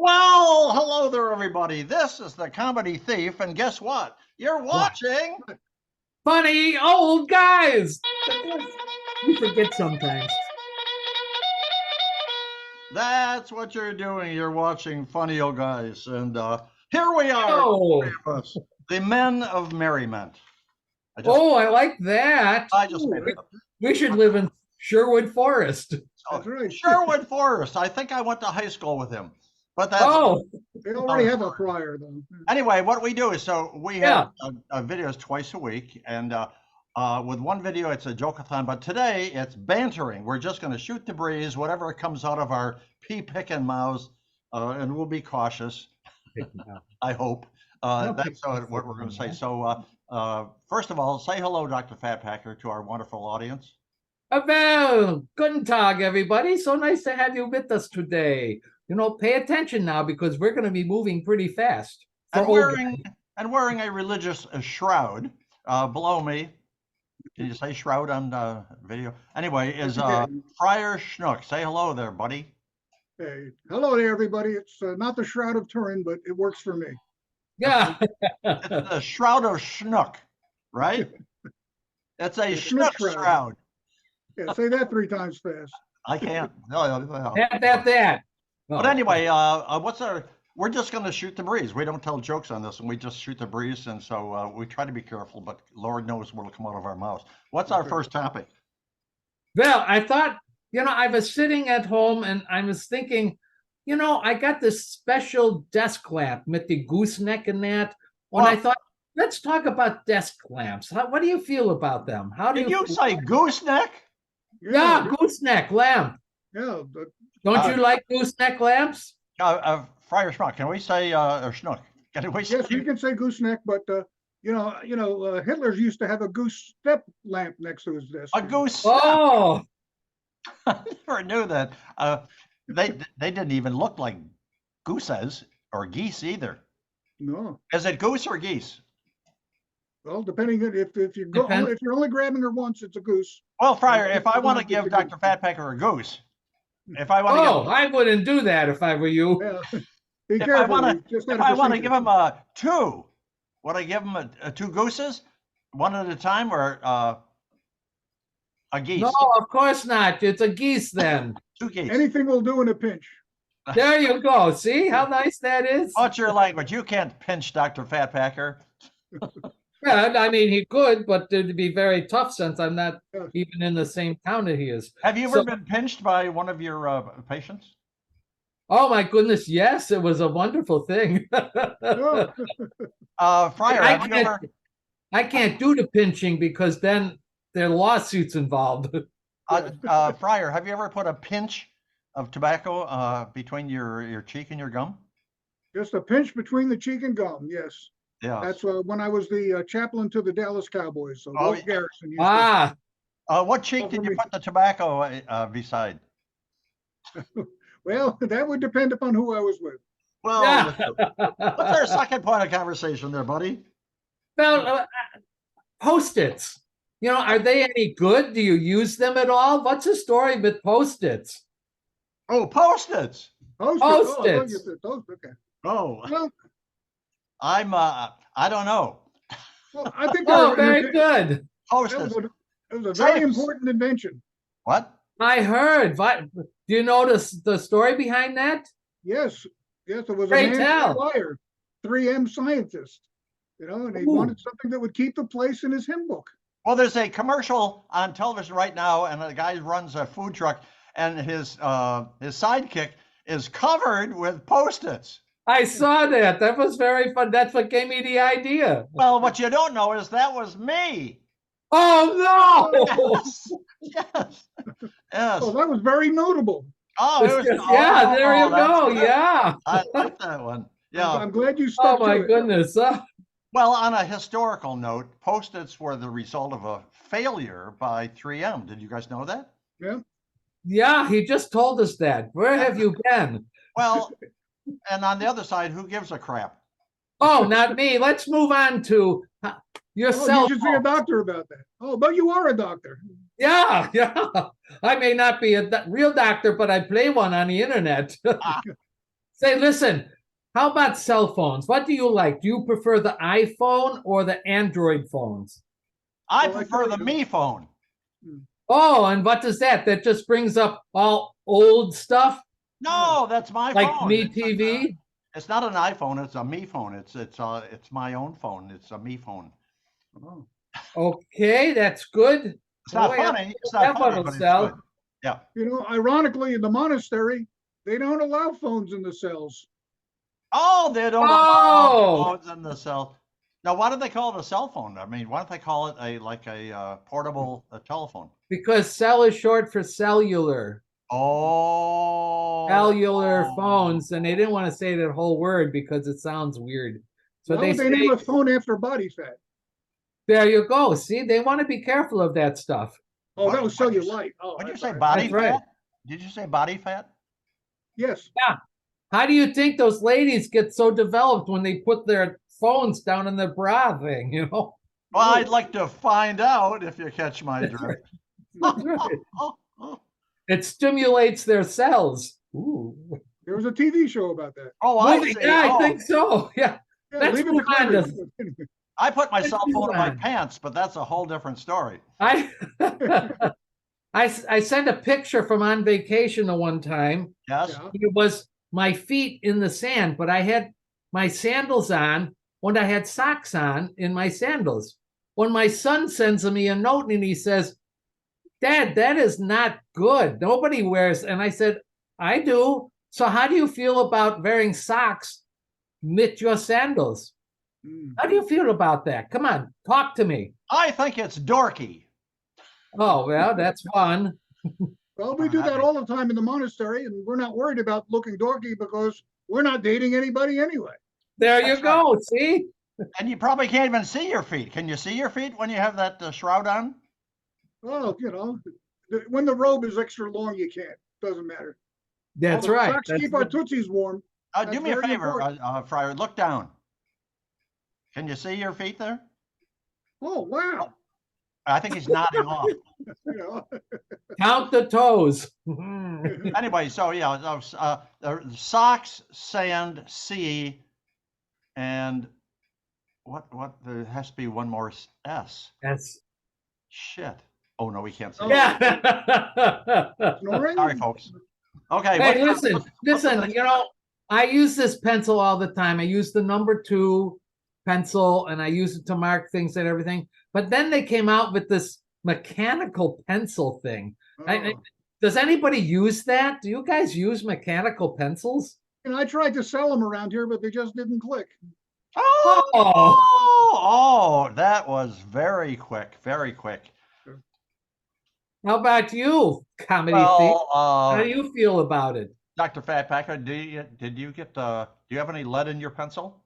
Well, hello there, everybody. This is the Comedy Thief, and guess what? You're What? watching. Funny old guys. We forget sometimes. That's what you're doing. You're watching Funny Old Guys, and here we are, Oh, us, the Men of Merriment. I like that. I just made it up. We should live in Sherwood Forest. That's right. Sherwood Forest. I think I went to high school with him, but that's They already have a friar, though. anyway. What we do is we Yeah. have videos twice a week, and with one video it's a joke-a-thon, but today it's bantering. We're just going to shoot the breeze, whatever comes out of our pea-picking mouths, and we'll be cautious. I hope. That's what we're going to say. So first of all, say hello, Dr. Fatpacker, to our wonderful audience. Well, guten Tag, everybody. So nice to have you with us today. Pay attention now because we're going to be moving pretty fast. And wearing a religious shroud below me. Did you say shroud on video? Anyway, is Friar Shmoot. Say hello there, buddy. Hey, hello there, everybody. It's not the Shroud of Turin, but it works for me. Yeah. It's the Shroud of Schnook, right? It's a Schnook shroud. Yeah, say that 3 times fast. I can't. No. That. But anyway, we're just going to shoot the breeze. We don't tell jokes on this, and we just shoot the breeze. And so we try to be careful, but Lord knows what'll come out of our mouths. What's our first topic? Well, I thought, I was sitting at home and I was thinking, I got this special desk lamp with the gooseneck and that. When I thought, let's talk about desk lamps. What do you feel about them? Did you say gooseneck? Yeah, gooseneck lamp. Yeah. Don't you like gooseneck lamps? Friar Shmoot, can we say or Schnook? Yes, you can say gooseneck, but Hitler's used to have a goose step lamp next to his desk. A goose. Oh, I never knew that. They didn't even look like gooses or geese either. No. Is it goose or geese? Well, depending on if you're only grabbing her once, it's a goose. Well, Friar, if I want to give Dr. Fatpacker a goose, if I want to I wouldn't do that if I were you. Yeah. Be careful. If I want to give him two, would I give him two gooses, one at a time, or a geese? No, of course not. It's a geese then. Two geese. Anything will do in a pinch. There you go. See how nice that is? What's your language? You can't pinch Dr. Fatpacker. Yeah, I mean, he could, but it'd be very tough since I'm not even in the same town that he is. Have you ever been pinched by one of your patients? Oh, my goodness. Yes, it was a wonderful thing. Friar, I can't do the pinching because then there are lawsuits involved. Friar, have you ever put a pinch of tobacco between your cheek and your gum? Just a pinch between the cheek and gum, yes. Yeah. That's when I was the chaplain to the Dallas Cowboys. So Walt Garrison used what cheek did you put the tobacco beside? Well, that would depend upon who I was with. Well, what's our second point of conversation there, buddy? Well, Post-its. Are they any good? Do you use them at all? What's the story with Post-its? Oh, Post-its. Post-its. Okay. Oh. Well, I don't know. Well, I think very good. Post-its. It was a very important invention. What? I heard. Do you know the story behind that? Yes. It was Great a man tell. wire, 3M scientist, and he wanted something that would keep the place in his hymn book. Well, there's a commercial on television right now, and the guy runs a food truck, and his sidekick is covered with Post-its. I saw that. That was very fun. That's what gave me the idea. Well, what you don't know is that was me. Oh, no! Yes. Oh, that was very notable. Oh, there you go. Yeah. I like that one. Yeah. I'm glad you stuck to it. Oh, my goodness. Well, on a historical note, Post-its were the result of a failure by 3M. Did you guys know that? Yeah. Yeah, he just told us that. Where have you been? Well, and on the other side, who gives a crap? Oh, not me. Let's move on to yourself. You should see a doctor about that. Oh, but you are a doctor. Yeah. I may not be a real doctor, but I play one on the internet. Say, listen, how about cell phones? What do you like? Do you prefer the iPhone or the Android phones? I Well, I prefer tell the you- me phone. Oh, and what does that? That just brings up all old stuff No, that's my like phone. Me It's TV. it's not an iPhone. It's a me phone. It's my own phone. It's a me phone. Oh. Okay, that's good. It's not Boy, I funny. It's don't know not if funny, that'll but it's sell. good. Yeah. You know, ironically, in the monastery, they don't allow phones in the cells. Oh, they don't allow Oh, phones in the cell. Now, why do they call it a cell phone? I mean, why don't they call it a portable telephone? because cell is short for cellular. Oh. Cellular phones, and they didn't want to say that whole word because it sounds weird. So Why they would they say, name a phone after body fat? there you go. See, they want to be careful of that stuff. Oh, that was What'd you cellulite. Oh, What'd you that's say, all right. body That's right. fat? Did you say body fat? Yes. How do you think those ladies get so developed when they put their phones down in their bra thing, you know? Well, I'd like to find out if you catch my drift. That's right. It stimulates their cells. Ooh. There was a TV show about that. Oh, I Movie, see. yeah, I Oh, think so. Yeah. Yeah, Let's leave it move to on Clemens. to- I put my cell phone in my on. pants, but that's a whole different story. I I sent a picture from on vacation the one time. Yes. Yeah. It was my feet in the sand, but I had my sandals on when I had socks on in my sandals. When my son sends me a note and he says, Dad, that is not good. Nobody wears. And I said, I do. So how do you feel about wearing socks with your sandals? Mm. How do you feel about that? Come on, talk to me. I think it's dorky. Oh, well, that's fun. Well, we do that all the time in the monastery, and we're not worried about looking dorky because we're not dating anybody anyway. There you That's go. See? And you probably can't even see your feet. Can you see your feet when you have that shroud on? Oh, you know, when the robe is extra long, you can't. Doesn't matter. That's All the right. Socks That's keep our right. tootsies warm. Do That's me a very favor, important. Friar. Look down. Can you see your feet there? Oh, wow. I think he's nodding off. You know, Count the toes. Anyway, so yeah, socks, sand, sea, and what? There has to be one more S. That's Shit. Oh no, we can't say. Oh. yeah. snoring? Sorry, folks. Okay. Hey, what's the- listen, what's the listen, next- you know, I use this pencil all the time. I use the number 2 pencil and I use it to mark things and everything. But then they came out with this mechanical pencil thing. Oh. Does anybody use that? Do you guys use mechanical pencils? And I tried to sell them around here, but they just didn't click. Oh, that was very quick, very quick. How about you, comedy thief? Well, How do you feel about it? Dr. Fat Packer, did you get do you have any lead in your pencil?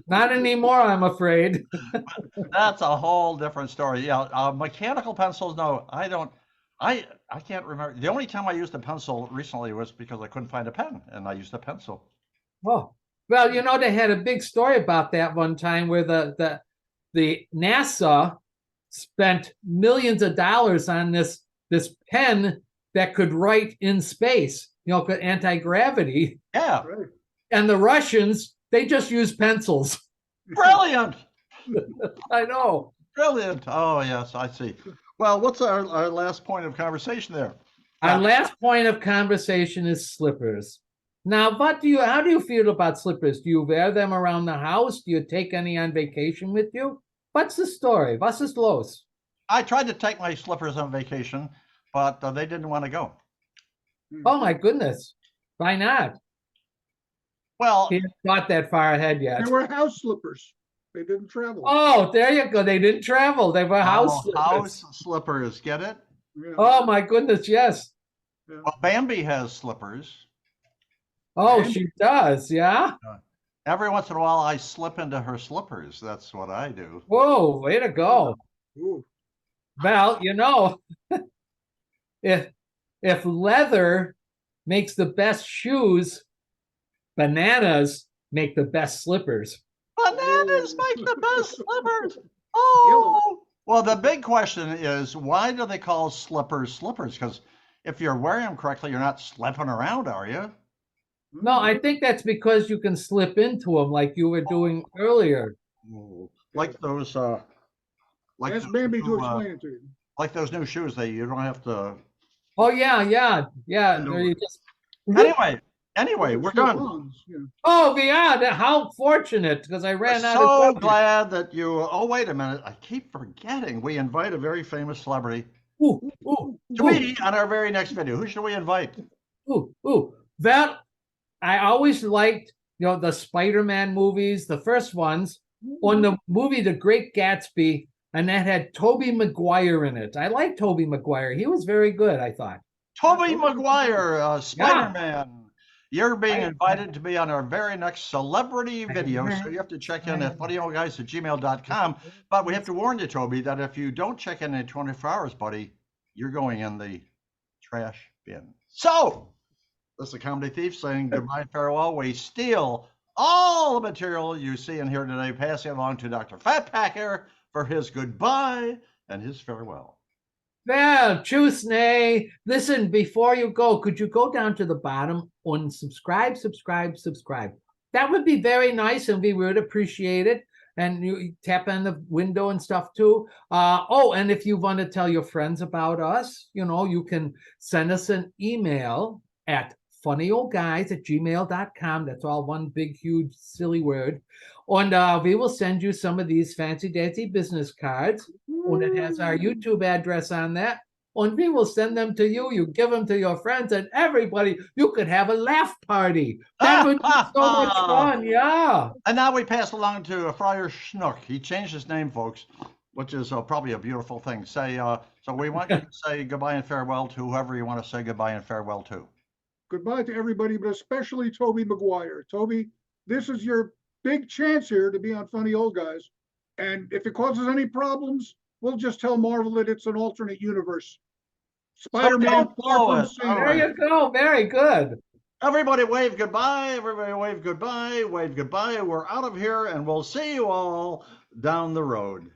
Not anymore, I'm afraid. That's a whole different story. Yeah, mechanical pencils. No, I don't. I can't remember. The only time I used a pencil recently was because I couldn't find a pen, and I used a pencil. Oh, well, you know, they had a big story about that one time where the NASA spent millions of dollars on this pen that could write in space, you know, anti-gravity. Yeah, Right. And the Russians, they just use pencils. brilliant, I know. brilliant. Oh yes, I see. Well, what's our last point of conversation there? Our last point of conversation is slippers. Now, how do you feel about slippers? Do you wear them around the house? Do you take any on vacation with you? What's the story? Was ist los? I tried to take my slippers on vacation, but they didn't want to go. Oh my goodness. Why not? Well, He hadn't thought that far ahead yet. They were house slippers. They didn't travel. Oh, there you go. They didn't travel. They were house slippers. house slippers. Get it? Yeah. Oh my goodness, yes. Well, Bambi has slippers. Oh, And- she does, yeah. Every once in a while, I slip into her slippers. That's what I do. Whoa, way to go. Ooh. Well, you know, if leather makes the best shoes, bananas make the best slippers. Bananas make the best slippers. Oh, well, the big question is, why do they call slippers slippers? Because if you're wearing them correctly, you're not slipping around, are you? No, I think that's because you can slip into them like you were doing earlier. Ooh, like those, like Ask those Bambi to new, explain it to you. like those new shoes. You don't have to Oh yeah, yeah, yeah. bend There over. you just. Anyway, Like we're done. slip-ons, yeah. Oh yeah, how fortunate because I We're ran out of so subject. glad that you. Oh, wait a minute! I keep forgetting. We invite a very famous celebrity Ooh, ooh, to ooh, be on our very next video. Who should we invite? ooh, ooh. That I always liked, the Spider-Man movies, the first ones, on the movie The Great Gatsby, and that had Tobey Maguire in it. I like Tobey Maguire. He was very good, I thought. Tobey Maguire, Yeah. Spider-Man. You're being I, invited to be on our very next celebrity video, so you have to check in at funnyoldguys@gmail.com. But we have to warn you, Toby, that if you don't check in 24 hours, buddy, you're going in the trash bin. So, this is a comedy thief saying goodbye and farewell. We steal all the material you see in here today, passing it along to Dr. Fat Packer for his goodbye and his farewell. Well, Chusney, listen, before you go, could you go down to the bottom and subscribe? That would be very nice and we would appreciate it. And you tap on the window and stuff too. And if you want to tell your friends about us, you can send us an email at funnyoldguys@gmail.com. That's all one big, huge, silly word. And we will send you some of these fancy dancy business cards. And it has our YouTube address on that. And we will send them to you. You give them to your friends and everybody. You could have a laugh party. That would be so much fun. Yeah. And now we pass along to Friar Shmoot. He changed his name, folks, which is probably a beautiful thing. So we want you to say goodbye and farewell to whoever you want to say goodbye and farewell to. Goodbye to everybody, but especially Tobey Maguire. Toby, this is your big chance here to be on Funny Old Guys. And if it causes any problems, we'll just tell Marvel that it's an alternate universe. Spider-Man don't far blow from it. saying All There right. you go. Very good. Everybody wave goodbye. Everybody wave goodbye. Wave goodbye. We're out of here and we'll see you all down the road.